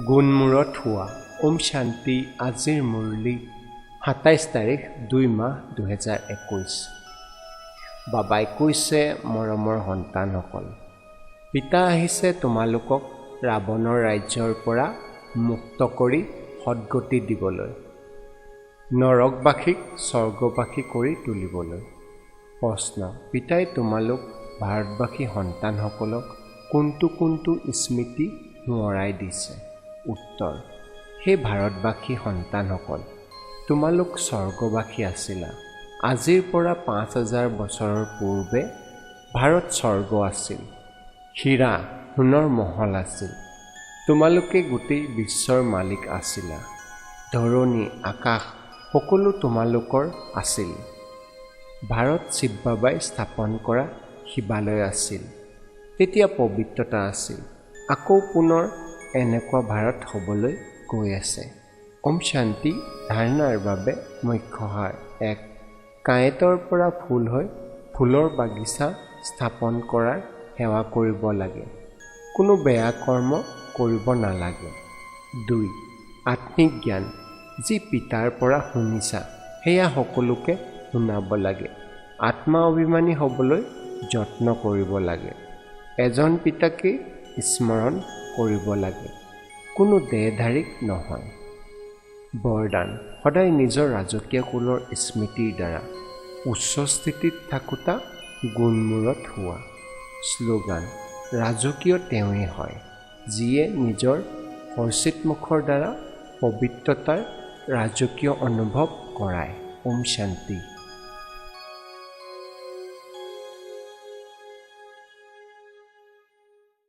গুণমূৰত হোৱা ওম শান্তি আজিৰ মুৰলী ২৭ তাৰিখ ২ মাহ ২০২১। বাবাই কৈছে, মৰমৰ সন্তানসকল, পিতা আহিছে তোমালোকক ৰাৱণৰ ৰাজ্যৰ পৰা মুক্ত কৰি সদ্গতি দিবলৈ, নৰকবাসীক স্বৰ্গবাসী কৰি তুলিবলৈ। প্ৰশ্ন: পিতাই তোমালোক ভাৰতবাসী সন্তানসকলক কোনটো কোনটো স্মৃতি সোঁৱৰাই দিছে? উত্তৰ: হে ভাৰতবাসী সন্তানসকল, তোমালোক স্বৰ্গবাসী আছিলা। আজিৰ পৰা ৫,০০০ বছৰৰ পূৰ্বে ভাৰত স্বৰ্গ আছিল। হীৰা সোণৰ মহল আছিল। তোমালোকে গোটেই বিশ্বৰ মালিক আছিলা। ধৰণী আকাশ সকলো তোমালোকৰ আছিল। ভাৰত শিৱ বাবাই স্থাপন কৰা শিৱালয় আছিল। তেতিয়া পবিত্ৰতা আছিল। আকৌ পুনৰ এনেকুৱা ভাৰত হ'বলৈ গৈ আছে। ওম শান্তি ধাৰণাৰ বাবে মুখ্য সাৰ: ১. কাঁইটৰ পৰা ফুল হৈ ফুলৰ বাগিচা স্থাপন কৰাৰ সেৱা কৰিব লাগে। কোনো বেয়া কৰ্ম কৰিব নালাগে। ২. আত্মিক জ্ঞান: যি পিতাৰ পৰা শুনিছা সেয়া সকলোকে শুনাব লাগে। আত্মা অভিমানী হ'বলৈ যত্ন কৰিব লাগে। এজন পিতাকেই স্মৰণ কৰিব লাগে, কোনো দেহধাৰীক নহয়। বৰদান: সদায় নিজৰ ৰাজকীয় কুলৰ স্মৃতিৰ দ্বাৰা উচ্চ স্থিতিত থাকোঁতা গুণমূৰত হোৱা। শ্লোগান: ৰাজকীয় তেওঁৱেই হয়, যিয়ে নিজৰ হৰ্ষিত মুখৰ দ্বাৰা পবিত্ৰতাৰ ৰাজকীয় অনুভৱ কৰায়। ওম শান্তি।